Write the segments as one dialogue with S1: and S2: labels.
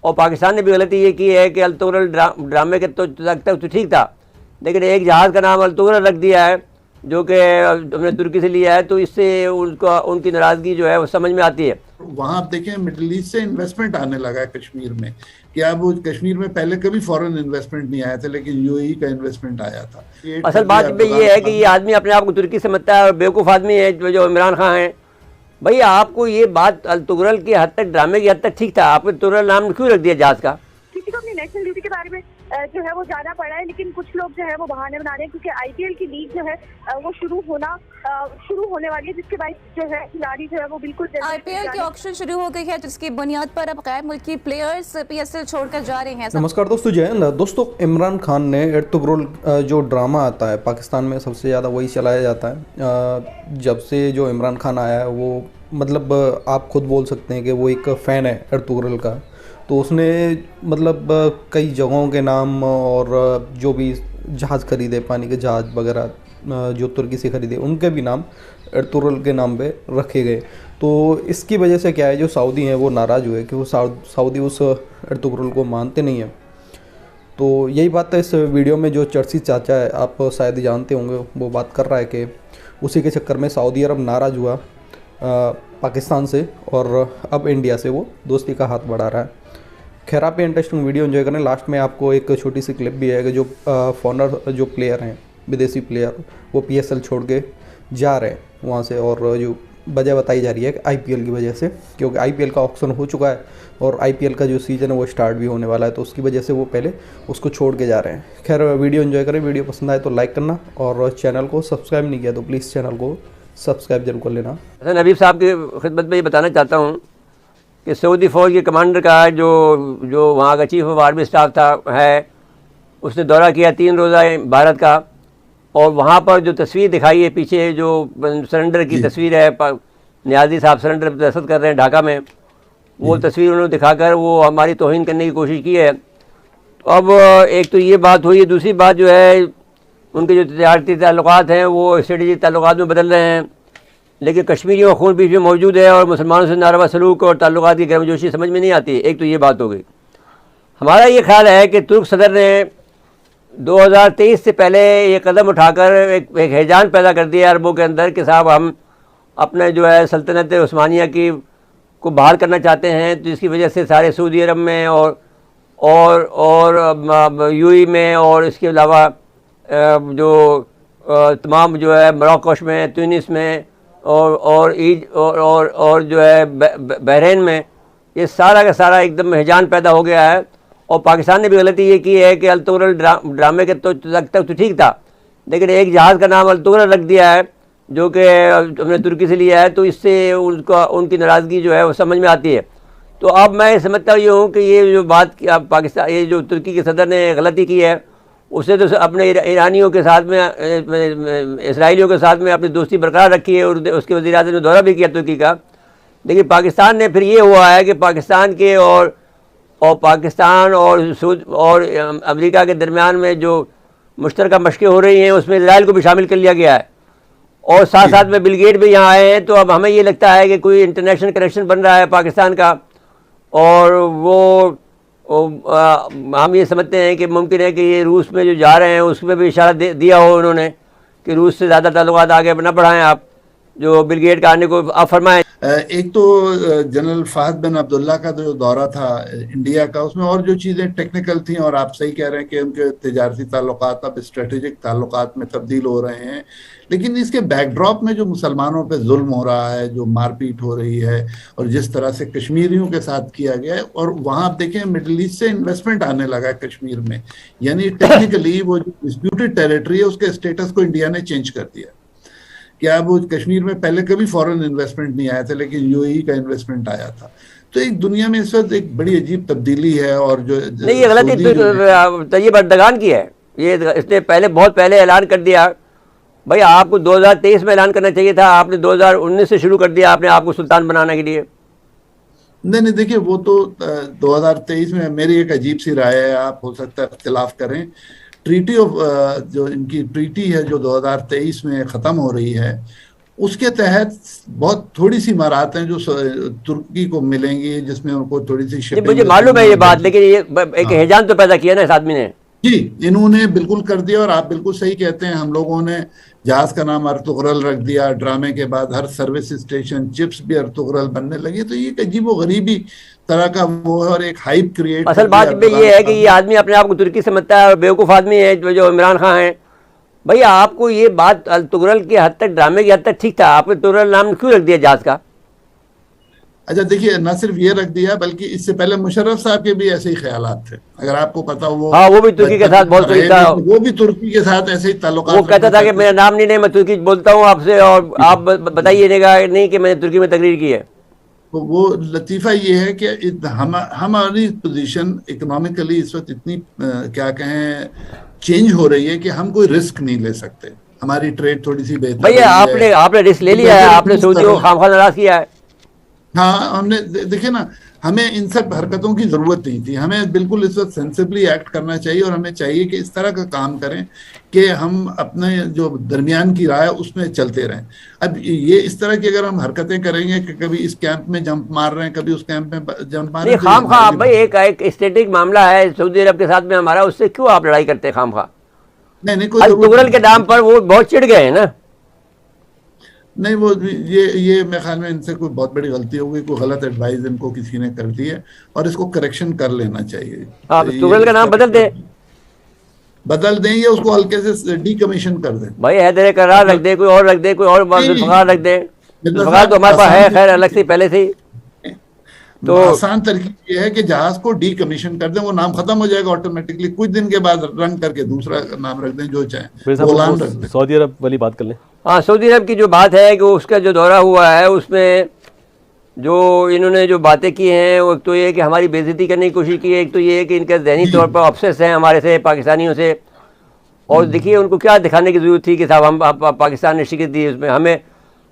S1: और पाकिस्तान ने भी गलती ये की है कि अल-तुगरल ड्रामे के तो तक तो ठीक था, लेकिन एक जहाज़ का नाम अल-तुगरल रख दिया है जो कि हमने तुर्की से लिया है, तो इससे उनका उनकी नाराज़गी जो है वो समझ में आती है।
S2: वहाँ आप देखें मिडिल ईस्ट से इन्वेस्टमेंट आने लगा है कश्मीर में, कि अब कश्मीर में पहले कभी फॉरेन इन्वेस्टमेंट नहीं आया था, लेकिन यूएई का इन्वेस्टमेंट आया था।
S1: असल बात में ये है कि ये आदमी अपने आप को तुर्की समझता है और बेवकूफ़ आदमी है जो इमरान खान है। भैया आपको ये बात अल-तुगरल की हद तक, ड्रामे की हद तक ठीक था, आपने तुगरल नाम क्यों रख दिया जहाज़ का?
S3: किसी को अपनी नेशनल ड्यूटी के बारे में जो है वो जाना पड़ा है, लेकिन कुछ लोग जो है वो बहाने बना रहे हैं क्योंकि आईपीएल की लीग जो है वो शुरू होने वाली है, जिसके बाद जो है खिलाड़ी जो है वो बिल्कुल
S4: आईपीएल की ऑक्शन शुरू हो गई है, जिसकी बुनियाद पर अब गैर मुल्की प्लेयर्स पीएसएल छोड़कर जा रहे हैं।
S5: नमस्कार दोस्तों, जय हिंद। दोस्तों, इमरान खान ने अर्तुगरुल जो ड्रामा आता है पाकिस्तान में सबसे ज़्यादा वही चलाया जाता है। जब से जो इमरान खान आया है वो मतलब आप खुद बोल सकते हैं कि वो एक फ़ैन है अर्तुगरुल का। तो उसने मतलब कई जगहों के नाम और जो भी जहाज़ खरीदे, पानी के जहाज़ वगैरह जो तुर्की से खरीदे, उनके भी नाम अर्तुगरुल के नाम पे रखे गए। तो इसकी वजह से क्या है, जो सऊदी हैं वो नाराज़ हुए कि वो सऊदी उस अर्तुगरुल को मानते नहीं हैं। तो यही बात है इस वीडियो में जो चर्ची चाचा है, आप शायद जानते होंगे, वो बात कर रहा है कि उसी के चक्कर में सऊदी अरब नाराज़ हुआ पाकिस्तान से और अब इंडिया से वो दोस्ती का हाथ बढ़ा रहा है। खैर, आप ये इंटरेस्टिंग वीडियो एंजॉय करें। लास्ट में आपको एक छोटी सी क्लिप भी है कि जो फॉरनर जो प्लेयर हैं, विदेशी प्लेयर, वो पीएसएल छोड़ के जा रहे हैं वहाँ से, और जो वजह बताई जा रही है कि आईपीएल की वजह से, क्योंकि आईपीएल का ऑक्शन हो चुका है और आईपीएल का जो सीज़न है वो स्टार्ट भी होने वाला है, तो उसकी वजह से वो पहले उसको छोड़ के जा रहे हैं। खैर, वीडियो एंजॉय करें। वीडियो पसंद आए तो लाइक करना, और चैनल को सब्सक्राइब नहीं किया तो प्लीज़ चैनल को सब्सक्राइब जरूर कर लेना।
S1: हसन हबीब साहब की खिदमत में ये बताना चाहता हूँ कि सऊदी फ़ौज के कमांडर का जो वहाँ का चीफ ऑफ आर्मी स्टाफ है, उसने दौरा किया 3 रोज़ा भारत का, और वहाँ पर जो तस्वीर दिखाई है पीछे, जो सरेंडर की तस्वीर है, नियाज़ी साहब सरेंडर पर दस्तखत कर रहे हैं ढाका में, वो तस्वीर उन्होंने दिखाकर वो हमारी तौहीन करने की कोशिश की है। अब एक तो ये बात हुई, दूसरी बात जो है उनके जो तजारती ताल्लुकात हैं वो स्ट्रेटेजिक ताल्लुकात में बदल रहे हैं, लेकिन कश्मीरियों का खून बीच में मौजूद है और मुसलमानों से नारवा सलूक और ताल्लुकात की गर्मजोशी समझ में नहीं आती। एक तो ये बात हो गई। हमारा ये ख्याल है कि तुर्क सदर ने 2023 से पहले ये कदम उठाकर एक हैजान पैदा कर दिया अरबों के अंदर कि साहब हम अपने जो है सल्तनत उस्मानिया की को बहाल करना चाहते हैं, तो इसकी वजह से सारे सऊदी अरब में और यूएई में और इसके अलावा जो तमाम जो है मोरक्को में, तुनिस में और जो है बहरीन में, ये सारा का सारा एकदम हैजान पैदा हो गया है। और पाकिस्तान ने भी गलती ये की है कि अल-तुगरल ड्रामे के तो तक तो ठीक था, लेकिन एक जहाज़ का नाम अल-तुगरल रख दिया है जो कि हमने तुर्की से लिया है, तो इससे उनकी नाराज़गी जो है वो समझ में आती है। तो अब मैं समझता हूँ कि ये जो बात पाकिस्तान, ये जो तुर्की के सदर ने गलती की है, उसने तो अपने ईरानियों के साथ में, इसराइलियों के साथ में अपनी दोस्ती बरकरार रखी है और उसके वज़ीर-ए-आज़म ने दौरा भी किया तुर्की का। लेकिन पाकिस्तान ने फिर ये हुआ है कि पाकिस्तान के और पाकिस्तान और अमेरिका के दरमियान में जो मुश्तरका मशक़ें हो रही हैं उसमें इजराइल को भी शामिल कर लिया गया है, और साथ साथ में बिल गेट भी यहाँ आए हैं। तो अब हमें ये लगता है कि कोई इंटरनेशनल कनेक्शन बन रहा है पाकिस्तान का, और हम ये समझते हैं कि मुमकिन है कि ये रूस में जो जा रहे हैं उसमें भी इशारा दिया हो उन्होंने कि रूस से ज़्यादा ताल्लुकात आगे न बढ़ाएं, आप जो बिल गेट का आने को आप फरमाएं।
S2: एक तो जनरल फाहद बिन अब्दुल्ला का जो दौरा था इंडिया का, उसमें और जो चीज़ें टेक्निकल थी, और आप सही कह रहे हैं कि उनके तिजारती ताल्लुकात अब स्ट्रेटेजिक ताल्लुकात में तब्दील हो रहे हैं, लेकिन इसके बैकड्रॉप में जो मुसलमानों पे जुल्म हो रहा है, जो मारपीट हो रही है, और जिस तरह से कश्मीरियों के साथ किया गया है, और वहाँ आप देखें मिडिल ईस्ट से इन्वेस्टमेंट आने लगा है कश्मीर में, यानी टेक्निकली वो जो डिस्प्यूटेड टेरिटरी है उसके स्टेटस को इंडिया ने चेंज कर दिया। क्या वो कश्मीर में पहले कभी फॉरेन इन्वेस्टमेंट नहीं आया था, लेकिन यूएई का इन्वेस्टमेंट आया था। तो एक दुनिया में इस वक्त एक बड़ी अजीब तब्दीली है, और जो
S1: नहीं, ये गलती तैयब अर्दगान की है। ये इसने बहुत पहले ऐलान कर दिया। भाई आपको 2023 में ऐलान करना चाहिए था, आपने 2019 से शुरू कर दिया आपने आपको सुल्तान बनाने के लिए।
S2: नहीं, देखिए वो तो 2023 में, मेरी एक अजीब सी राय है, आप हो सकता है इख्तिलाफ करें। ट्रीटी ऑफ जो इनकी ट्रीटी है जो 2023 में ख़त्म हो रही है, उसके तहत बहुत थोड़ी सी इमारतें जो तुर्की को मिलेंगी, जिसमें उनको थोड़ी सी
S1: नहीं,
S2: शिपिंग
S1: मुझे मालूम है ये बात, लेकिन ये एक
S2: हाँ।
S1: हिजान तो पैदा किया ना इस आदमी ने।
S2: जी, इन्होंने बिल्कुल कर दिया। और आप बिल्कुल सही कहते हैं, हम लोगों ने जहाज का नाम अर्तुगरल रख दिया। ड्रामे के बाद हर सर्विस स्टेशन चिप्स भी अर्तुगरल बनने लगे। तो ये अजीबो गरीबी तरह का वो है, और एक हाइप क्रिएट
S1: असल बात में ये है कि ये आदमी अपने आप को तुर्की समझता है और बेवकूफ़ आदमी है जो इमरान खान है। भैया आपको ये बात तुगरल की हद तक, ड्रामे की हद तक ठीक था, आपने तुगरल नाम क्यों रख दिया जहाज का?
S2: अच्छा देखिए, न सिर्फ ये रख दिया बल्कि इससे पहले मुशर्रफ साहब के भी ऐसे ही ख्यालात थे, अगर आपको पता हो।
S1: हाँ, वो भी तुर्की के साथ बहुत सही था।
S2: वो भी तुर्की के साथ ऐसे ही ताल्लुकात।
S1: वो कहता था कि मेरा नाम नहीं है, मैं तुर्की बोलता हूँ आपसे, और आप बताइएगा नहीं कि मैंने तुर्की में तकरीर की है।
S2: तो वो लतीफ़ा ये है कि हमारी पोजीशन इकोनॉमिकली इस वक्त इतनी क्या कहें चेंज हो रही है कि हम कोई रिस्क नहीं ले सकते। हमारी ट्रेड थोड़ी सी बेहतर
S1: भैया
S2: हुई है।
S1: आपने रिस्क ले लिया है, आपने सऊदी को खामखा नाराज किया है।
S2: हाँ, हमने देखिए ना, हमें इन सब हरकतों की जरूरत नहीं थी। हमें बिल्कुल इस वक्त सेंसिबली एक्ट करना चाहिए, और हमें चाहिए कि इस तरह का काम करें कि हम अपने जो दरमियान की राह है उसमें चलते रहें। अब ये इस तरह की अगर हम हरकतें करेंगे कि कभी इस कैंप में जंप मार रहे हैं, कभी उस कैंप में जंप मार रहे
S1: नहीं,
S2: हैं,
S1: खामखा भाई एक स्टेटिक मामला है सऊदी अरब के साथ में हमारा, उससे क्यों आप लड़ाई करते हैं खामखा?
S2: नहीं कोई
S1: तुगरल के नाम पर वो बहुत चिढ़ गए हैं ना।
S2: नहीं, वो ये मेरे ख्याल में इनसे कोई बहुत बड़ी गलती हो गई, कोई गलत एडवाइस इनको किसी ने कर दी है, और इसको करेक्शन कर लेना चाहिए।
S1: आप तुगरल का नाम बदल दें
S2: या उसको हल्के से डीकमीशन कर दें।
S1: भाई, हैदर करार रख दे, कोई और रख दे, कोई और जुल्फकार रख दे। जुल्फकार तो हमारे पास है खैर अलग से पहले से ही।
S2: तो आसान तरकीब ये है कि जहाज को डीकमीशन कर दें, वो नाम खत्म हो जाएगा ऑटोमेटिकली। कुछ दिन के बाद रंग करके दूसरा नाम रख दें, जो चाहे।
S6: सऊदी अरब वाली बात कर लें।
S1: हाँ, सऊदी अरब की जो बात है कि उसका जो दौरा हुआ है उसमें जो इन्होंने जो बातें की हैं, वो एक तो ये कि हमारी बेइज्जती करने की कोशिश की है, एक तो ये है कि इनका ज़हनी तौर पर ऑब्सेस हैं हमारे से, पाकिस्तानियों से। और देखिए उनको क्या दिखाने की ज़रूरत थी कि साहब हम पाकिस्तान ने शिकस्त दी उसमें हमें।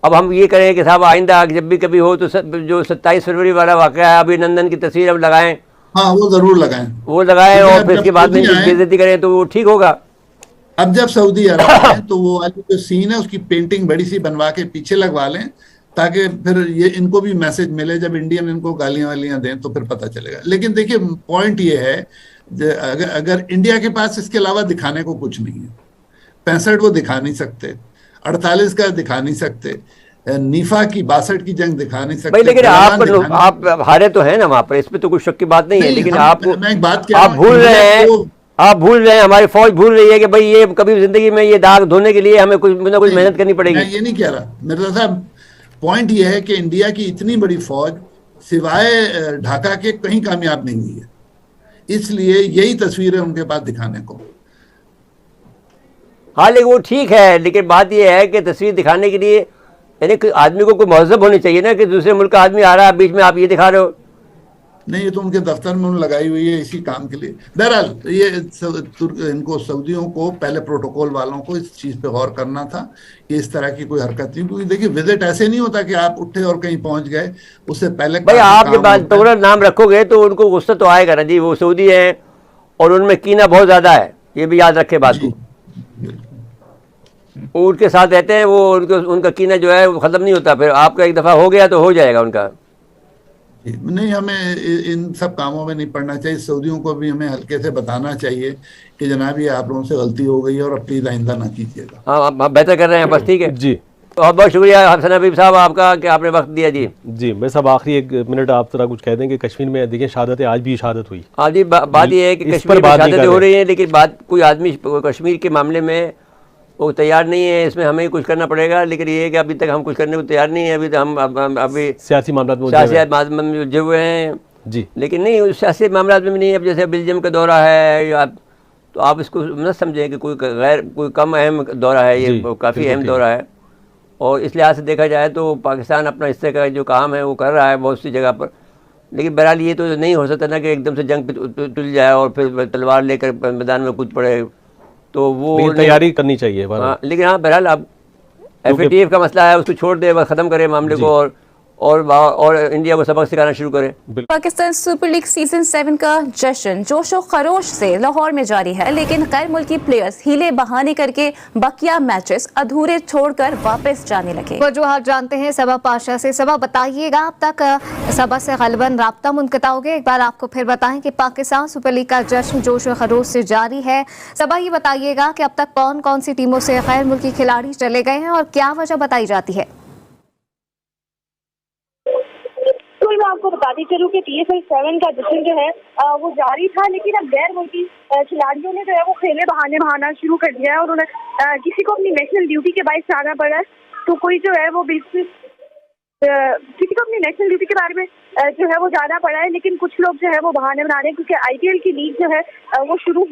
S1: अब हम ये करें कि साहब आइंदा जब भी कभी हो तो जो 27 फरवरी वाला वाक़या है, अभिनंदन की तस्वीर हम लगाएं।
S2: हाँ, वो ज़रूर लगाएं,
S1: और फिर इसके बाद में बेइज्जती करें तो वो ठीक होगा।
S2: अब जब सऊदी अरब में तो वो वाली जो सीन है उसकी पेंटिंग बड़ी सी बनवा के पीछे लगवा लें, ताकि फिर ये इनको भी मैसेज मिले। जब इंडियन इनको गालियां वालियां दें तो फिर पता चलेगा। लेकिन देखिए पॉइंट ये है, अगर इंडिया के पास इसके अलावा दिखाने को कुछ नहीं है, 65 वो दिखा नहीं सकते, 48 का दिखा नहीं सकते, नीफा की 62 की जंग दिखा नहीं सकते।
S1: लेकिन आप हारे तो हैं ना वहाँ पर, इसमें तो कुछ शक की बात नहीं है। लेकिन आप भूल रहे हैं, हमारी फौज भूल रही है कि भाई ये कभी जिंदगी में ये दाग धोने के लिए हमें कुछ ना कुछ मेहनत करनी पड़ेगी।
S2: मैं ये नहीं कह रहा, मिर्जा साहब, पॉइंट ये है कि इंडिया की इतनी बड़ी फौज सिवाय ढाका के कहीं कामयाब नहीं हुई है, इसलिए यही तस्वीर है उनके पास दिखाने को।
S1: हाँ, लेकिन वो ठीक है, लेकिन बात ये है कि तस्वीर दिखाने के लिए यानी आदमी को कोई महज़ब होनी चाहिए ना, कि दूसरे मुल्क का आदमी आ रहा है बीच में आप ये दिखा रहे हो।
S2: नहीं, ये तो उनके दफ्तर में उन्होंने लगाई हुई है इसी काम के लिए। बहरहाल ये इनको सऊदियों को, पहले प्रोटोकॉल वालों को इस चीज़ पे गौर करना था कि इस तरह की कोई हरकत नहीं। क्योंकि देखिए विजिट ऐसे नहीं होता कि आप उठे और कहीं पहुंच गए, उससे पहले
S1: भाई आप जब तुगरल नाम रखोगे तो उनको गुस्सा तो आएगा ना जी, वो सऊदी हैं और उनमें कीना बहुत ज़्यादा है, ये भी याद रखे बात को। वो उनके साथ रहते हैं, वो उनका कीना जो है वो ख़त्म नहीं होता। फिर आपका एक दफ़ा हो गया तो हो जाएगा उनका।
S2: नहीं, हमें इन सब कामों में नहीं पड़ना चाहिए। सऊदियों को भी हमें हल्के से बताना चाहिए कि जनाब ये आप लोगों से गलती हो गई है और अब प्लीज आइंदा ना कीजिएगा।
S1: हाँ, आप बेहतर कर रहे हैं, बस ठीक है
S6: जी।
S1: बहुत बहुत शुक्रिया हसन हबीब साहब आपका कि आपने वक्त दिया जी।
S6: जी मैं साहब आखिरी 1 मिनट आप जरा कुछ कह दें कि कश्मीर में देखिए शहादत आज भी शहादत हुई।
S1: हाँ जी, बात ये है कि कश्मीर में शहादतें हो रही हैं, लेकिन बात कोई आदमी कश्मीर के मामले में वो तैयार नहीं है, इसमें हमें कुछ करना पड़ेगा। लेकिन ये है कि अभी तक हम कुछ करने को तैयार नहीं है। अभी तो हम अभी
S6: सियासी मामला
S1: में उलझे हुए हैं
S6: जी।
S1: लेकिन नहीं, सियासी मामला में नहीं। अब जैसे बेल्जियम का दौरा है या तो आप इसको न समझें कि कोई कम अहम दौरा है, ये काफ़ी अहम दौरा है। और इस लिहाज से देखा जाए तो पाकिस्तान अपना हिस्से का जो काम है वो कर रहा है बहुत सी जगह पर। लेकिन बहरहाल ये तो नहीं हो सकता ना कि एकदम से जंग पे तुल जाए और फिर तलवार लेकर मैदान में कूद पड़े, तो वो
S6: तैयारी करनी चाहिए।
S1: हाँ, लेकिन हाँ बहरहाल अब FATF का मसला है, उसको छोड़ दे, बस ख़त्म करे मामले को और इंडिया को सबक सिखाना शुरू करें।
S4: पाकिस्तान सुपर लीग सीजन 7 का जश्न जोशो खरोश से लाहौर में जारी है, लेकिन गैर मुल्की प्लेयर्स हीले बहाने करके बकिया मैचेस अधूरे छोड़कर वापस जाने लगे।
S7: वजूहात जानते हैं सबा पाशा से। सबा बताइएगा, अब तक सबा से गलबन राब्ता मुनक़ता हो गया। एक बार आपको फिर बताएं कि पाकिस्तान सुपर लीग का जश्न जोशो खरोश से जारी है। सबा ये बताइएगा कि अब तक कौन कौन सी टीमों से गैर मुल्की खिलाड़ी चले गए हैं और क्या वजह बताई जाती है?
S3: मैं आपको बताती चलूं कि PSL 7 का जश्न जो है वो जारी था, लेकिन अब गैर मुल्की खिलाड़ियों ने जो है वो खेले बहाना शुरू कर दिया है और उन्हें किसी को अपनी नेशनल ड्यूटी के बारे में जाना पड़ा है, तो कोई जो है वो बिल्कुल किसी को अपनी नेशनल ड्यूटी के बारे में जो है वो जाना पड़ा है, लेकिन कुछ लोग जो है वो बहाने बना रहे हैं क्योंकि IPL की लीग जो है वो शुरू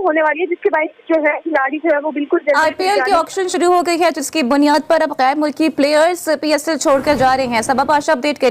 S3: होने वाली है, जिसके बाद जो है खिलाड़ी जो है वो बिल्कुल
S4: IPL की ऑक्शन शुरू हो गई है, जिसकी बुनियाद पर अब गैर मुल्की प्लेयर्स PSL छोड़कर जा रहे हैं। सबा पाशा अपडेट करिए।